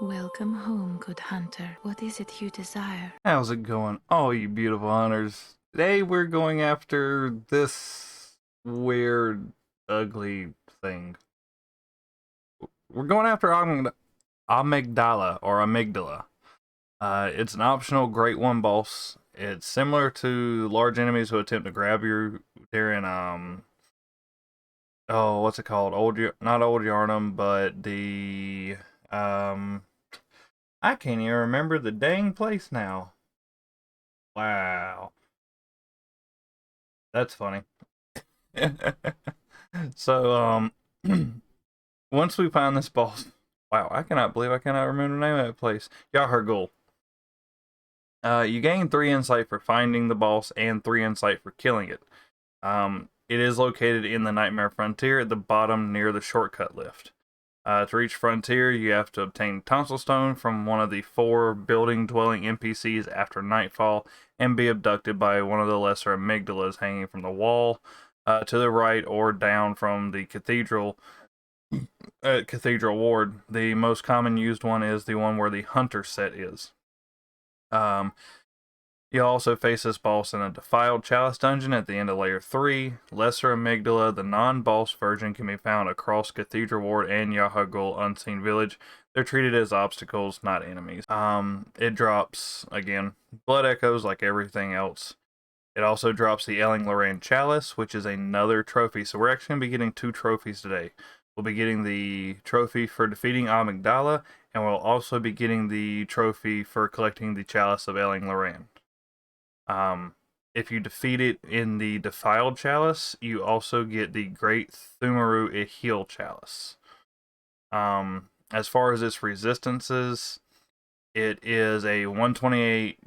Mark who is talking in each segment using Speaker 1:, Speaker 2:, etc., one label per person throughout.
Speaker 1: Welcome home, good hunter. What is it you desire?
Speaker 2: How's it going, all you beautiful hunters? Today we're going after this weird, ugly thing. We're going after Amygdala, or Amygdala. It's an optional Great One boss. It's similar to large enemies who attempt to grab you during, what's it called? Not Old Yharnam, but the, I can't even remember the dang place now. Wow. That's funny. So, once we find this boss, wow, I cannot believe I cannot remember the name of that place. Yharnam. You gain 3 insight for finding the boss and 3 insight for killing it. It is located in the Nightmare Frontier at the bottom near the shortcut lift. To reach Frontier, you have to obtain Tonsil Stone from one of the 4 building-dwelling NPCs after nightfall and be abducted by one of the lesser amygdalas hanging from the wall to the right or down from the cathedral ward. The most common used one is the one where the hunter set is. You'll also face this boss in a defiled chalice dungeon at the end of layer 3. Lesser Amygdala, the non-boss version, can be found across Cathedral Ward and Yharnam Unseen Village. They're treated as obstacles, not enemies. It drops, again, blood echoes like everything else. It also drops the Elling-Loran Chalice, which is another trophy. So we're actually going to be getting 2 trophies today. We'll be getting the trophy for defeating Amygdala, and we'll also be getting the trophy for collecting the Chalice of Elling-Loran. If you defeat it in the Defiled Chalice, you also get the Great Thumaru Ihil Chalice. As far as its resistances, it is a 128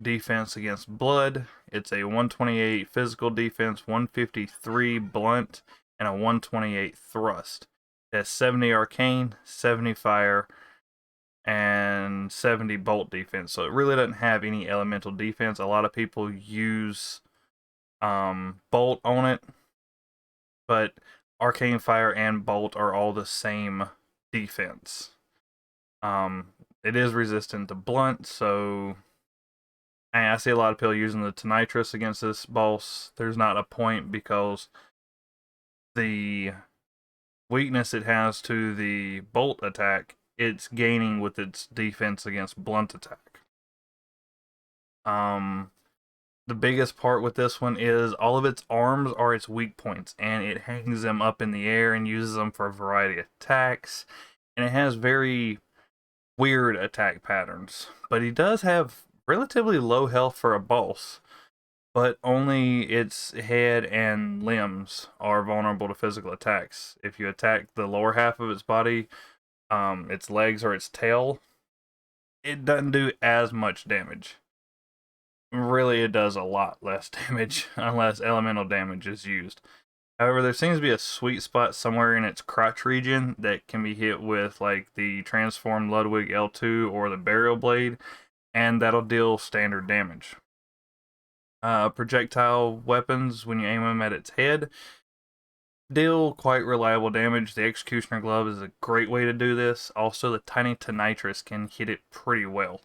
Speaker 2: defense against blood. It's a 128 physical defense, 153 blunt, and a 128 thrust. It has 70 arcane, 70 fire, and 70 bolt defense. So it really doesn't have any elemental defense. A lot of people use bolt on it, but arcane fire and bolt are all the same defense. It is resistant to blunt, so I see a lot of people using the Tonitrus against this boss. There's not a point because the weakness it has to the bolt attack, it's gaining with its defense against blunt attack. The biggest part with this one is all of its arms are its weak points, and it hangs them up in the air and uses them for a variety of attacks. And it has very weird attack patterns. But he does have relatively low health for a boss, but only its head and limbs are vulnerable to physical attacks. If you attack the lower half of its body, its legs or its tail, it doesn't do as much damage. Really, it does a lot less damage unless elemental damage is used. However, there seems to be a sweet spot somewhere in its crotch region that can be hit with like the transformed Ludwig L2 or the Burial Blade, and that'll deal standard damage. Projectile weapons, when you aim them at its head, deal quite reliable damage. The Executioner Glove is a great way to do this. Also, the Tiny Tonitrus can hit it pretty well.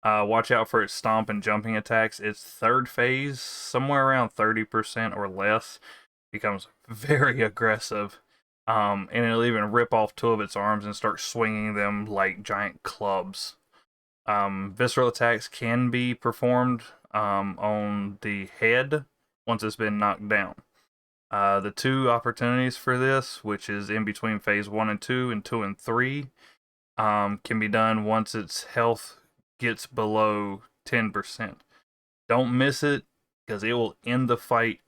Speaker 2: Watch out for its stomp and jumping attacks. Its third phase, somewhere around 30% or less, becomes very aggressive. And it'll even rip off 2 of its arms and start swinging them like giant clubs. Visceral attacks can be performed on the head once it's been knocked down. The 2 opportunities for this, which is in between phase 1 and 2 and 2 and 3, can be done once its health gets below 10%. Don't miss it, because it will end the fight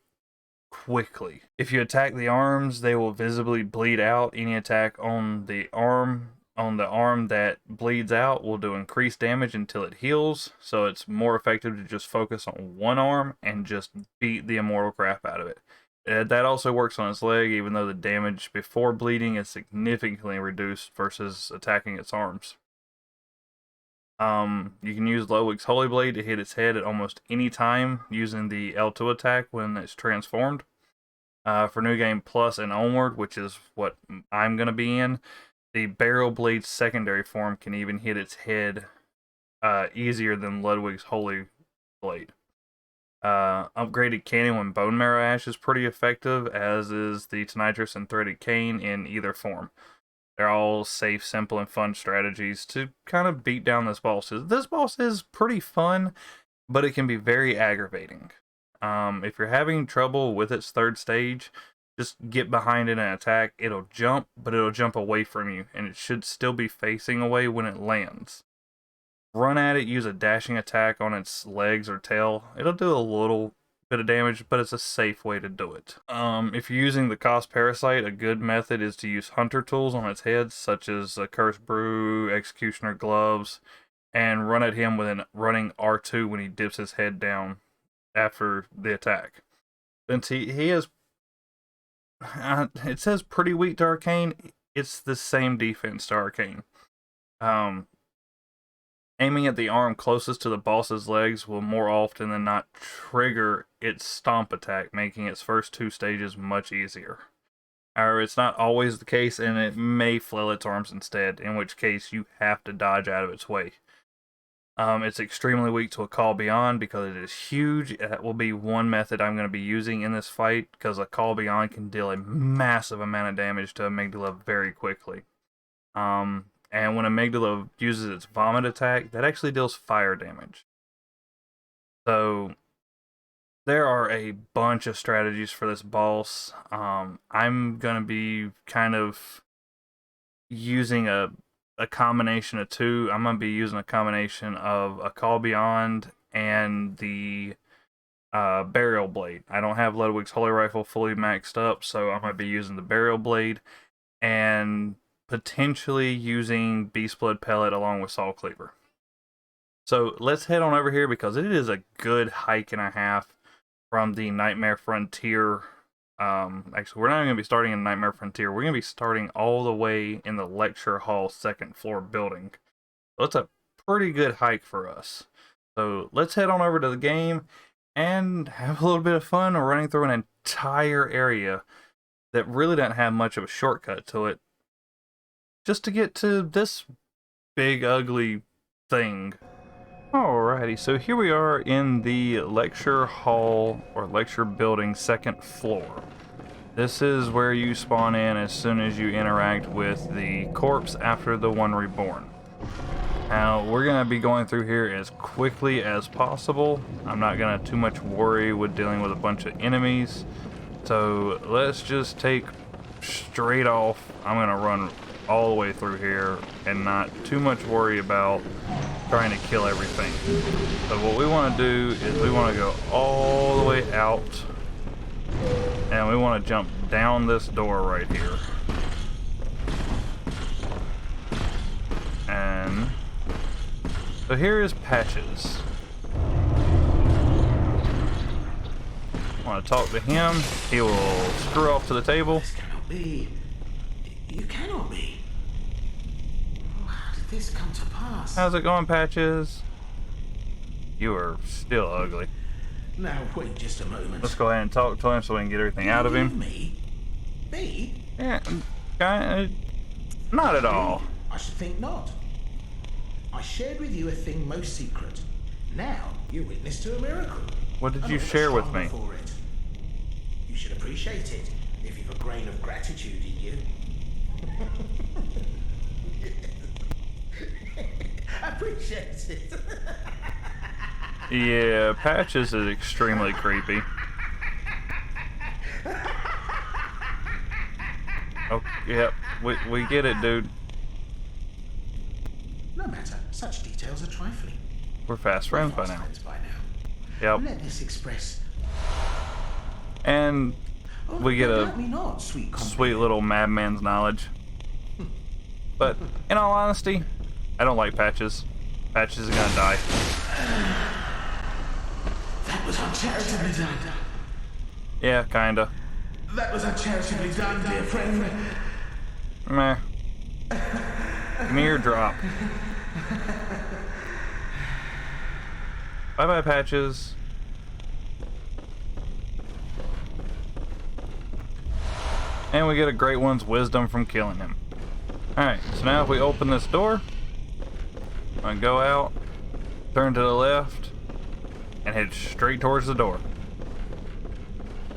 Speaker 2: quickly. If you attack the arms, they will visibly bleed out. Any attack on the arm that bleeds out will do increased damage until it heals, so it's more effective to just focus on one arm and just beat the immortal crap out of it. That also works on its leg, even though the damage before bleeding is significantly reduced versus attacking its arms. You can use Ludwig's Holy Blade to hit its head at almost any time using the L2 attack when it's transformed. For New Game Plus and onward, which is what I'm going to be in, The barrel blade's secondary form can even hit its head easier than Ludwig's holy blade. Upgraded cannon when bone marrow ash is pretty effective, as is the tonitrous and threaded cane in either form. They're all safe, simple, and fun strategies to kind of beat down this boss. This boss is pretty fun, but it can be very aggravating. If you're having trouble with its third stage, just get behind it and attack. It'll jump, but it'll jump away from you, and it should still be facing away when it lands. Run at it, use a dashing attack on its legs or tail. It'll do a little bit of damage, but it's a safe way to do it. If you're using the Cost Parasite, a good method is to use hunter tools on its head, such as a Cursed Brew, Executioner Gloves, and run at him with a running R2 when he dips his head down after the attack. Since he is, it says pretty weak to Arcane, it's the same defense to Arcane. Aiming at the arm closest to the boss's legs will more often than not trigger its stomp attack, making its first 2 stages much easier. However, it's not always the case, and it may flail its arms instead, in which case you have to dodge out of its way. It's extremely weak to a Call Beyond because it is huge. That will be one method I'm going to be using in this fight, because a Call Beyond can deal a massive amount of damage to Amygdala very quickly. And when Amygdala uses its vomit attack, that actually deals fire damage. So there are a bunch of strategies for this boss. I'm going to be kind of using a combination of 2. I'm going to be using a combination of a Call Beyond and the Burial Blade. I don't have Ludwig's Holy Rifle fully maxed up, so I'm going to be using the Burial Blade and potentially using Beast Blood Pellet along with Saw Cleaver. So let's head on over here, because it is a good hike and a half from the Nightmare Frontier. Actually, we're not going to be starting in Nightmare Frontier. We're going to be starting all the way in the lecture hall 2nd floor building. So it's a pretty good hike for us. So let's head on over to the game and have a little bit of fun running through an entire area that really doesn't have much of a shortcut to it, just to get to this big ugly thing. Alrighty, so here we are in the lecture hall or lecture building 2nd floor. This is where you spawn in as soon as you interact with the corpse after the one reborn. Now, we're going to be going through here as quickly as possible. I'm not going to too much worry with dealing with a bunch of enemies. So let's just take straight off. I'm going to run all the way through here and not too much worry about trying to kill everything. So what we want to do is we want to go all the way out, and we want to jump down this door right here. And so here is Patches. I want to talk to him. He will screw off to the table.
Speaker 3: This cannot be. You cannot be. How did this come to pass?
Speaker 2: How's it going, Patches? You are still ugly.
Speaker 3: Now, wait just a moment.
Speaker 2: Let's go ahead and talk to him so we can get everything out of him.
Speaker 3: Me? Me?
Speaker 2: Yeah, not at all.
Speaker 3: I should think not. I shared with you a thing most secret. Now, you're witness to a miracle.
Speaker 2: What did
Speaker 3: And
Speaker 2: you
Speaker 3: all the
Speaker 2: share with me?
Speaker 3: stronger for it. You should appreciate it if you've a grain of gratitude in you. Appreciate it.
Speaker 2: Yeah, Patches is extremely creepy. Oh, yep, we get it, dude.
Speaker 3: No matter, such details are trifling.
Speaker 2: We're fast friends by now. Yep.
Speaker 3: Let this express.
Speaker 2: And we get a
Speaker 3: doubt me not, sweet
Speaker 2: sweet little madman's knowledge. But in all honesty, I don't like Patches. Patches is gonna die.
Speaker 3: That was uncharitably done.
Speaker 2: Yeah, kinda.
Speaker 3: That was uncharitably done, dear friend.
Speaker 2: Meh. Mere drop. Bye bye, Patches. And we get a great one's wisdom from killing him. Alright, so now if we open this door, I'm gonna go out, turn to the left, and head straight towards the door.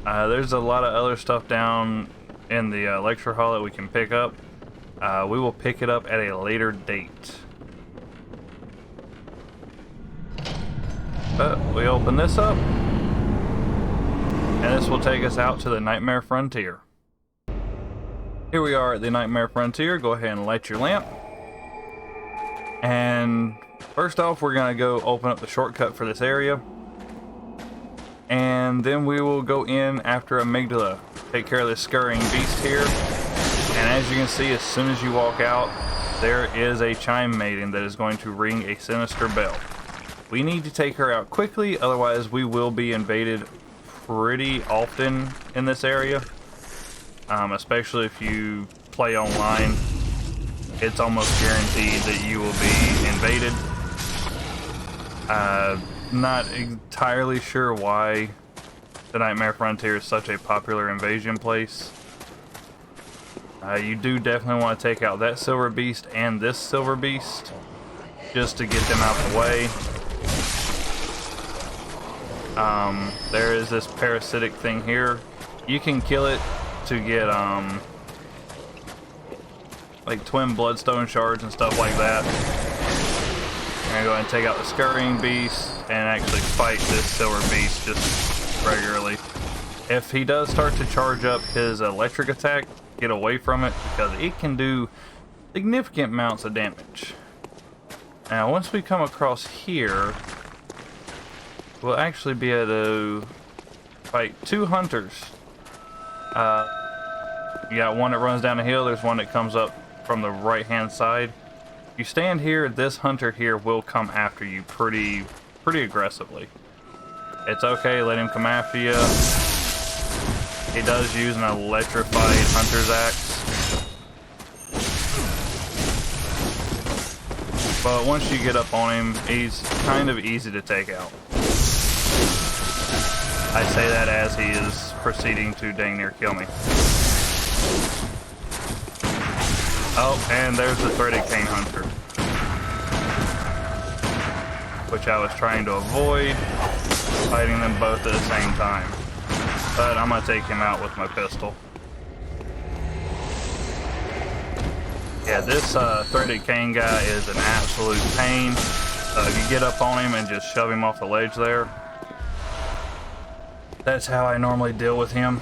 Speaker 2: There's a lot of other stuff down in the lecture hall that we can pick up. We will pick it up at a later date. But we open this up, and this will take us out to the Nightmare Frontier. Here we are at the Nightmare Frontier. Go ahead and light your lamp. And first off, we're going to go open up the shortcut for this area. And then we will go in after Amygdala. Take care of this scurrying beast here. And as you can see, as soon as you walk out, there is a chime maiden that is going to ring a sinister bell. We need to take her out quickly, otherwise we will be invaded pretty often in this area. Especially if you play online, it's almost guaranteed that you will be invaded. Not entirely sure why the Nightmare Frontier is such a popular invasion place. You do definitely want to take out that silver beast and this silver beast just to get them out the way. There is this parasitic thing here. You can kill it to get like twin bloodstone shards and stuff like that. I'm gonna go ahead and take out the scurrying beast and actually fight this silver beast just regularly. If he does start to charge up his electric attack, get away from it because it can do significant amounts of damage. Now once we come across here, we'll actually be able to fight two hunters. You got one that runs down the hill, there's one that comes up from the right hand side. If you stand here, this hunter here will come after you pretty aggressively. It's okay, let him come after you. He does use an electrified hunter's axe. But once you get up on him, he's kind of easy to take out. I say that as he is proceeding to dang near kill me. Oh, and there's the threaded cane hunter, which I was trying to avoid, fighting them both at the same time. But I'm going to take him out with my pistol. Yeah, this threaded cane guy is an absolute pain. If you get up on him and just shove him off the ledge there, that's how I normally deal with him.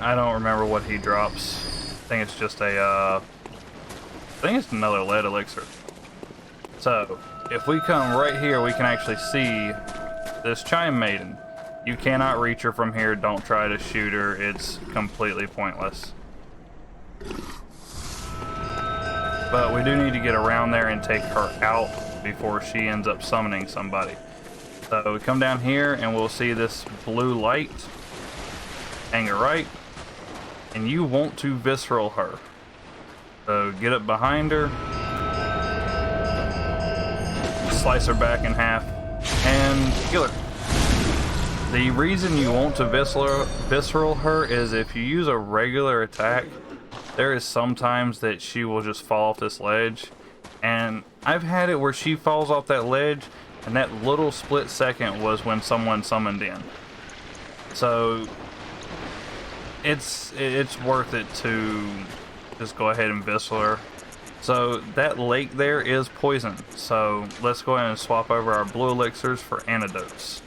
Speaker 2: I don't remember what he drops. I think it's just I think it's another lead elixir. So, if we come right here, we can actually see this chime maiden. You cannot reach her from here. Don't try to shoot her. It's completely pointless. But we do need to get around there and take her out before she ends up summoning somebody. So we come down here and we'll see this blue light. Hang it right. And you want to visceral her. So get up behind her. Slice her back in half. And kill her. The reason you want to visceral her is if you use a regular attack, there is sometimes that she will just fall off this ledge. And I've had it where she falls off that ledge, and that little split second was when someone summoned in. So it's worth it to just go ahead and visceral her. So that lake there is poison. So let's go ahead and swap over our blue elixirs for antidotes.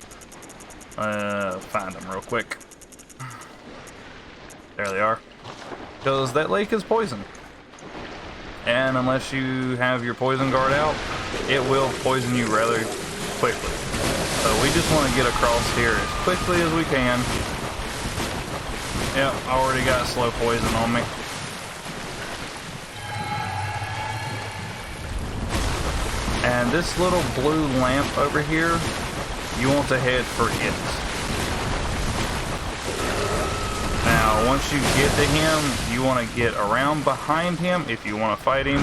Speaker 2: Find them real quick. There they are. Because that lake is poison. And unless you have your poison guard out, it will poison you rather quickly. So we just want to get across here as quickly as we can. Yep, I already got slow poison on me. And this little blue lamp over here, you want to head for it. Now, once you get to him, you want to get around behind him. If you want to fight him,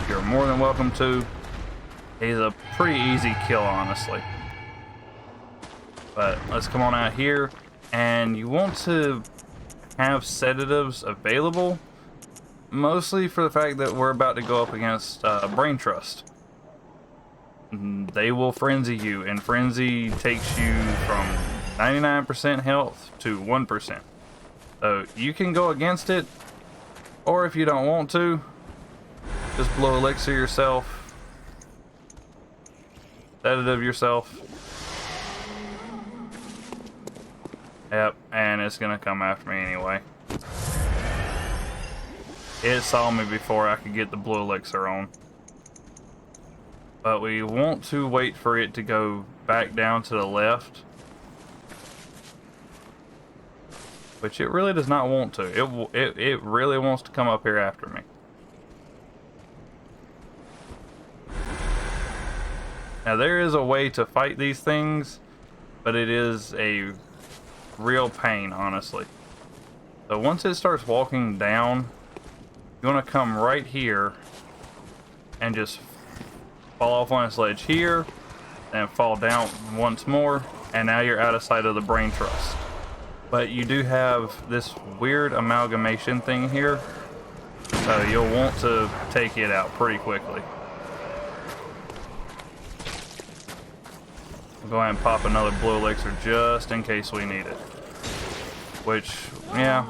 Speaker 2: you're more than welcome to. He's a pretty easy kill, honestly. But let's come on out here. And you want to have sedatives available. Mostly for the fact that we're about to go up against Brain Trust. They will frenzy you, and frenzy takes you from 99% health to 1%. So you can go against it, or if you don't want to, just blow elixir yourself, sedative yourself. Yep, and it's gonna come after me anyway. It saw me before I could get the blue elixir on. But we want to wait for it to go back down to the left. Which it really does not want to. It really wants to come up here after me. Now there is a way to fight these things, but it is a real pain, honestly. So once it starts walking down, you want to come right here and just fall off on its ledge here, and fall down once more, and now you're out of sight of the Brain Trust. But you do have this weird amalgamation thing here, so you'll want to take it out pretty quickly. I'll go ahead and pop another blue elixir just in case we need it. Which, yeah,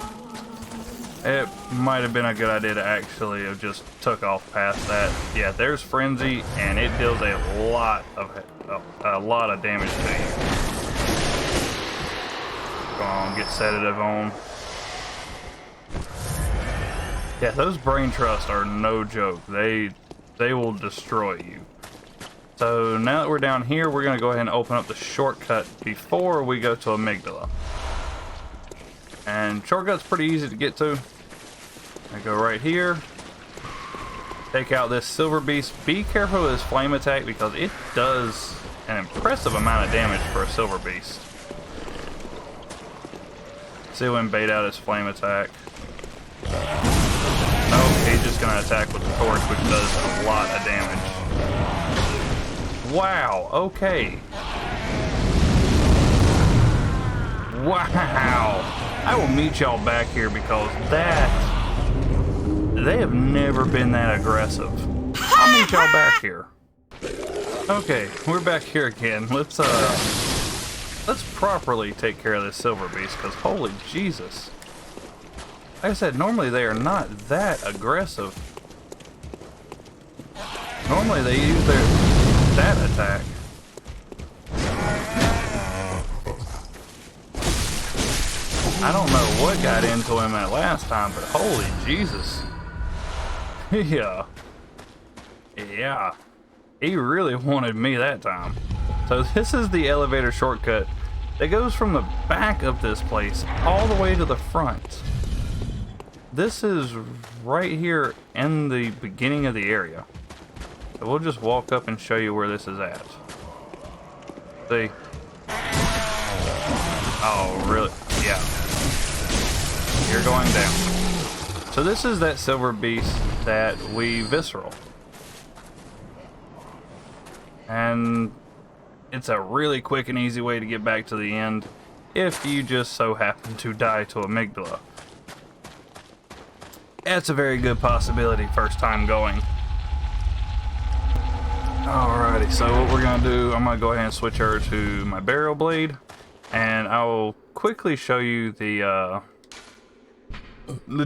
Speaker 2: it might have been a good idea to actually have just took off past that. Yeah, there's frenzy, and it deals a lot of damage to you. Go on, get sedative on. Yeah, those Brain Trust are no joke. They will destroy you. So now that we're down here, we're gonna go ahead and open up the shortcut before we go to Amygdala. And shortcut's pretty easy to get to. I go right here. Take out this silver beast. Be careful with his flame attack because it does an impressive amount of damage for a silver beast. See him bait out his flame attack. Oh, he's just gonna attack with the torch, which does a lot of damage. Wow, okay. Wow. I will meet y'all back here because they have never been that aggressive. I'll meet y'all back here. Okay, we're back here again. Let's properly take care of this silver beast, because holy Jesus. Like I said, normally they are not that aggressive. Normally they use that attack. I don't know what got into him that last time, but holy Jesus. Yeah. Yeah. He really wanted me that time. So this is the elevator shortcut that goes from the back of this place all the way to the front. This is right here in the beginning of the area. So we'll just walk up and show you where this is at. See? Oh, really? Yeah. You're going down. So this is that silver beast that we visceral. And it's a really quick and easy way to get back to the end if you just so happen to die to Amygdala. That's a very good possibility first time going. Alrighty, so what we're gonna do, I'm gonna go ahead and switch her to my burial blade, and I will quickly show you the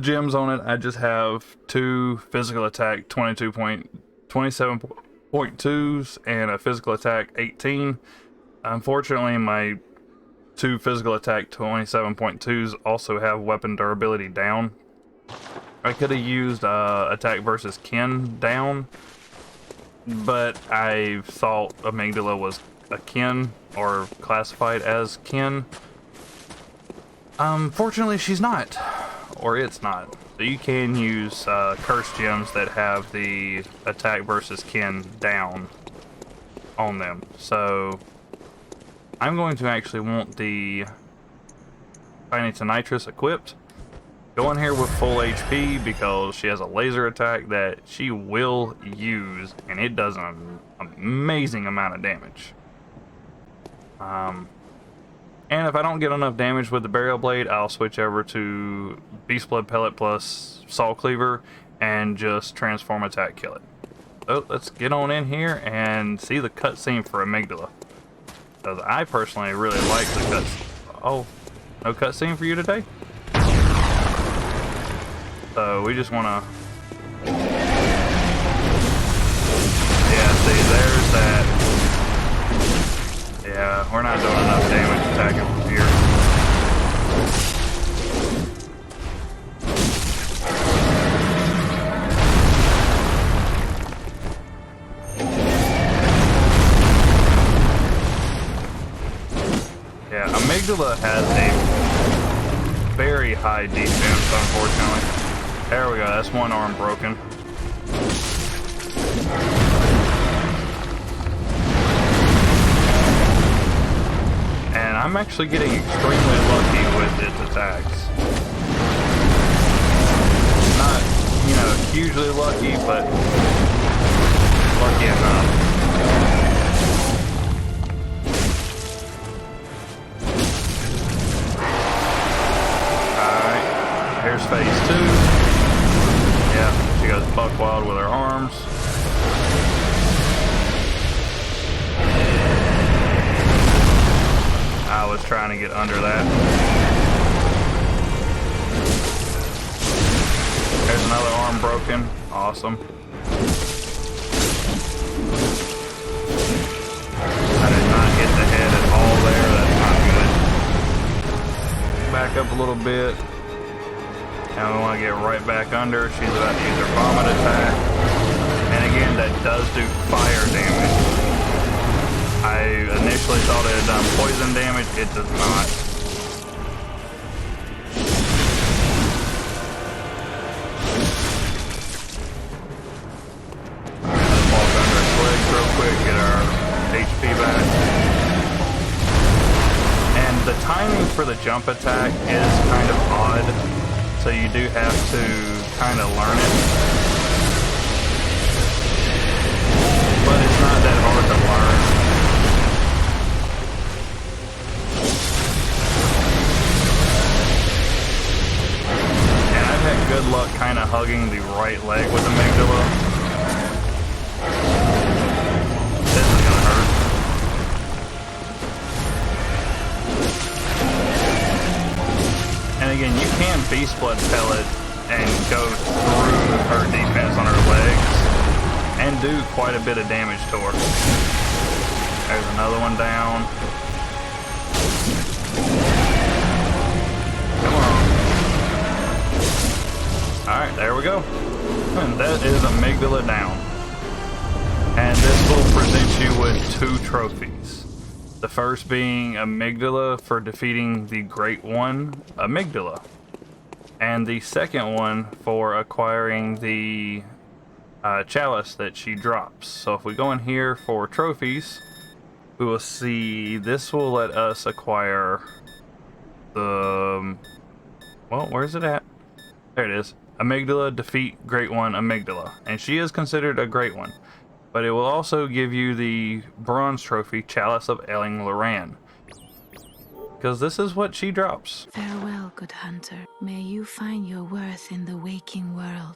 Speaker 2: gems on it. I just have 2 physical attack 27.2s and a physical attack 18. Unfortunately, my 2 physical attack 27.2s also have weapon durability down. I could have used attack versus kin down, but I thought Amygdala was a kin, or classified as kin. Fortunately, she's not, or it's not. So you can use curse gems that have the attack versus kin down on them. So I'm going to actually want the Tiny to Nitrous equipped. Go in here with full HP because she has a laser attack that she will use, and it does an amazing amount of damage. And if I don't get enough damage with the burial blade, I'll switch over to Beast Blood Pellet plus Salt Cleaver, and just transform, attack, kill it. So let's get on in here and see the cutscene for Amygdala. Because I personally really like the cutscene. Oh, no cutscene for you today? So we just want to... Yeah, see, there's that. Yeah, we're not doing enough damage attacking from here. Yeah, Amygdala has a very high defense, unfortunately. There we go, that's one arm broken. And I'm actually getting extremely lucky with its attacks. Not, you know, hugely lucky, but lucky enough. Alright, here's phase 2. Yeah, she goes buck wild with her arms. I was trying to get under that. There's another arm broken. Awesome. I did not hit the head at all there. That's not good. Back up a little bit. Now we want to get right back under. She's about to use her vomit attack. And again, that does do fire damage. I initially thought it had done poison damage. It does not. Let's walk under its legs real quick, get our HP back. And the timing for the jump attack is kind of odd, so you do have to kind of learn it. But it's not that hard to learn. Good luck kind of hugging the right leg with Amygdala. This is gonna hurt. And again, you can Beast Blood pellet and go through her defense on her legs and do quite a bit of damage to her. There's another one down. Come on. Alright, there we go. And that is Amygdala down. And this will present you with 2 trophies. The first being Amygdala for defeating the Great One, Amygdala. And the second one for acquiring the chalice that she drops. So if we go in here for trophies, we will see this will let us acquire the... Well, where's it at? There it is. Amygdala, defeat Great One Amygdala. And she is considered a Great One. But it will also give you the bronze trophy, Chalice of Elling Loran. Because this is what she drops.
Speaker 1: Farewell, good hunter. May you find your worth in the waking world.